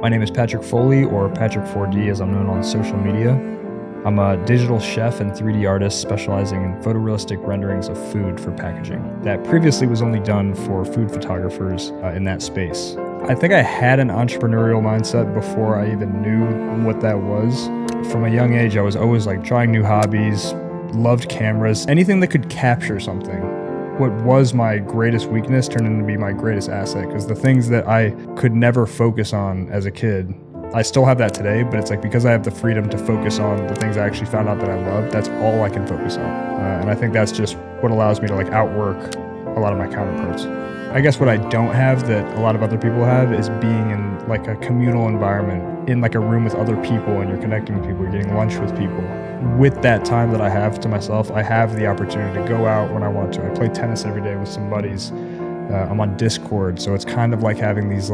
My name is Patrick Foley, or Patrick4D as I'm known on social media. I'm a digital chef and 3D artist specializing in photorealistic renderings of food for packaging. That previously was only done for food photographers in that space. I think I had an entrepreneurial mindset before I even knew what that was. From a young age, I was always trying new hobbies, loved cameras, anything that could capture something. What was my greatest weakness turned into be my greatest asset, because the things that I could never focus on as a kid, I still have that today, but it's because I have the freedom to focus on the things I actually found out that I love, that's all I can focus on. And I think that's just what allows me to outwork a lot of my counterparts. I guess what I don't have that a lot of other people have is being in a communal environment, in a room with other people, and you're connecting with people, you're getting lunch with people. With that time that I have to myself, I have the opportunity to go out when I want to. I play tennis every day with some buddies. I'm on Discord, so it's kind of like having these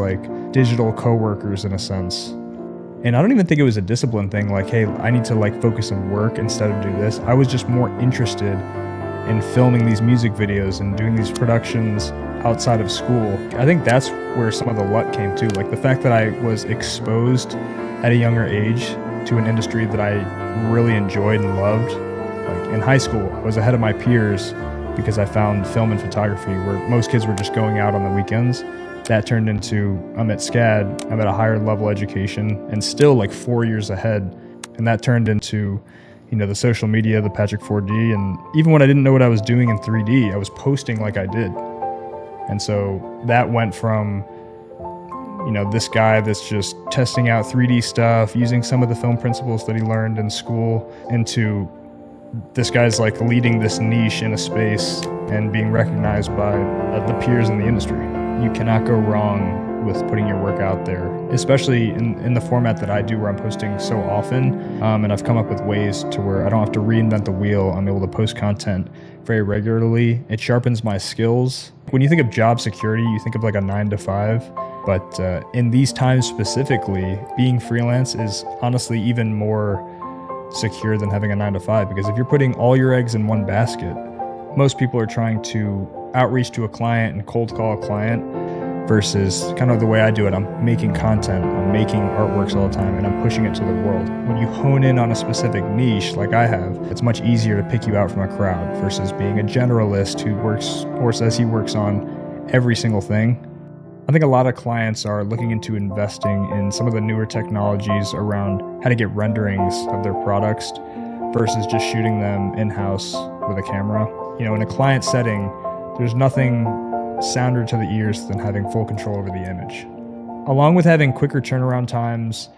digital coworkers in a sense. And I don't even think it was a discipline thing, hey, I need to focus on work instead of do this. I was just more interested in filming these music videos and doing these productions outside of school. I think that's where some of the luck came too. The fact that I was exposed at a younger age to an industry that I really enjoyed and loved. In high school, I was ahead of my peers because I found film and photography where most kids were just going out on the weekends. That turned into, I'm at SCAD, I'm at a higher level education, and still 4 years ahead. And that turned into, the social media, the Patrick4D, and even when I didn't know what I was doing in 3D, I was posting like I did. And so that went from, this guy that's just testing out 3D stuff, using some of the film principles that he learned in school, into this guy's leading this niche in a space and being recognized by the peers in the industry. You cannot go wrong with putting your work out there, especially in the format that I do where I'm posting so often. And I've come up with ways to where I don't have to reinvent the wheel. I'm able to post content very regularly. It sharpens my skills. When you think of job security, you think of a 9-to-5. But in these times specifically, being freelance is honestly even more secure than having a 9-to-5, because if you're putting all your eggs in one basket, most people are trying to outreach to a client and cold call a client, versus kind of the way I do it. I'm making content, I'm making artworks all the time, and I'm pushing it to the world. When you hone in on a specific niche like I have, it's much easier to pick you out from a crowd versus being a generalist who works or says he works on every single thing. I think a lot of clients are looking into investing in some of the newer technologies around how to get renderings of their products versus just shooting them in-house with a camera. In a client setting, there's nothing sounder to the ears than having full control over the image. Along with having quicker turnaround times,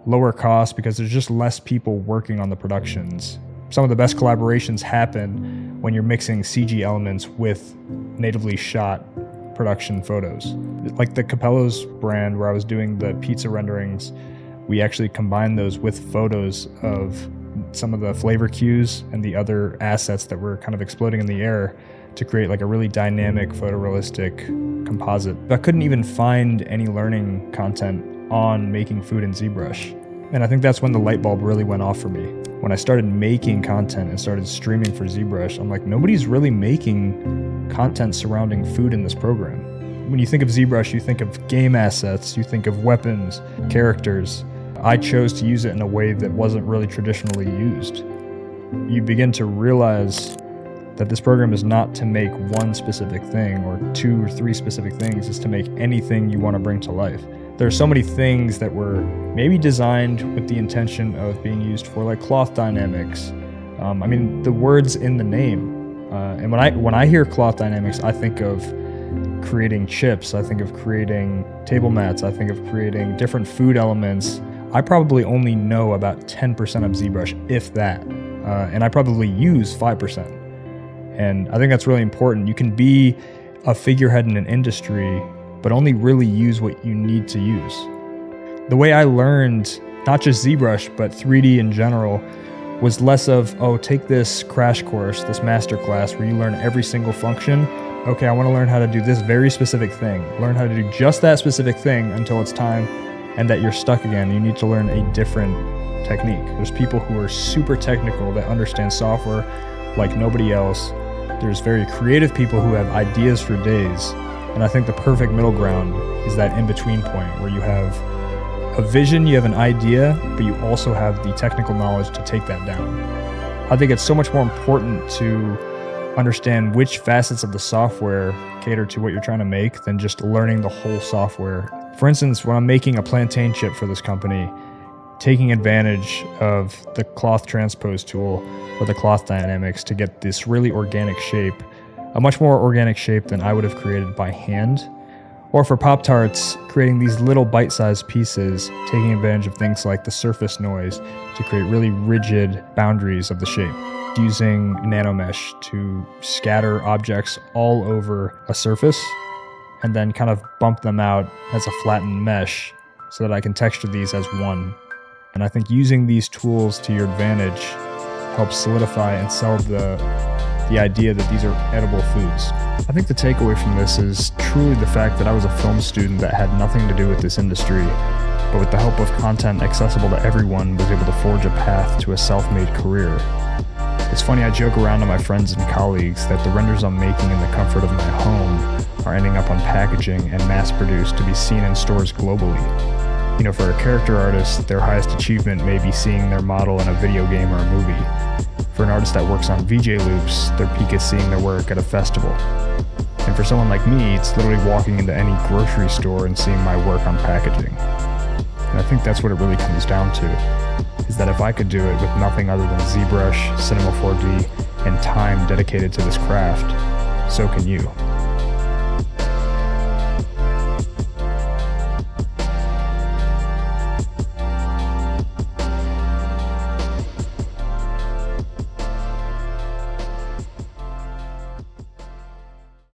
lower costs, because there's just less people working on the productions. Some of the best collaborations happen when you're mixing CG elements with natively shot production photos. The Capello's brand, where I was doing the pizza renderings, we actually combined those with photos of some of the flavor cues and the other assets that were kind of exploding in the air to create a really dynamic photorealistic composite. I couldn't even find any learning content on making food in ZBrush. And I think that's when the light bulb really went off for me. When I started making content and started streaming for ZBrush, I'm nobody's really making content surrounding food in this program. When you think of ZBrush, you think of game assets, you think of weapons, characters. I chose to use it in a way that wasn't really traditionally used. You begin to realize that this program is not to make one specific thing or 2 or 3 specific things. It's to make anything you want to bring to life. There are so many things that were maybe designed with the intention of being used for cloth dynamics. The words in the name. And when I hear cloth dynamics, I think of creating chips. I think of creating table mats. I think of creating different food elements. I probably only know about 10% of ZBrush, if that. And I probably use 5%. And I think that's really important. You can be a figurehead in an industry, but only really use what you need to use. The way I learned, not just ZBrush, but 3D in general, was less of, take this crash course, this master class where you learn every single function. Okay, I want to learn how to do this very specific thing. Learn how to do just that specific thing until it's time and that you're stuck again. You need to learn a different technique. There's people who are super technical that understand software like nobody else. There's very creative people who have ideas for days. And I think the perfect middle ground is that in-between point where you have, a vision, you have an idea, but you also have the technical knowledge to take that down. I think it's so much more important to understand which facets of the software cater to what you're trying to make than just learning the whole software. For instance, when I'm making a plantain chip for this company, taking advantage of the cloth transpose tool or the cloth dynamics to get this really organic shape, a much more organic shape than I would have created by hand. Or for Pop-Tarts, creating these little bite-sized pieces, taking advantage of things like the surface noise to create really rigid boundaries of the shape. Using nanomesh to scatter objects all over a surface and then kind of bump them out as a flattened mesh so that I can texture these as one. And I think using these tools to your advantage helps solidify and sell the idea that these are edible foods. I think the takeaway from this is truly the fact that I was a film student that had nothing to do with this industry, but with the help of content accessible to everyone, was able to forge a path to a self-made career. It's funny, I joke around to my friends and colleagues that the renders I'm making in the comfort of my home are ending up on packaging and mass-produced to be seen in stores globally. You know, for a character artist, their highest achievement may be seeing their model in a video game or a movie. For an artist that works on VJ loops, their peak is seeing their work at a festival. And for someone like me, it's literally walking into any grocery store and seeing my work on packaging. And I think that's what it really comes down to, is that if I could do it with nothing other than ZBrush, Cinema 4D, and time dedicated to this craft, so can you.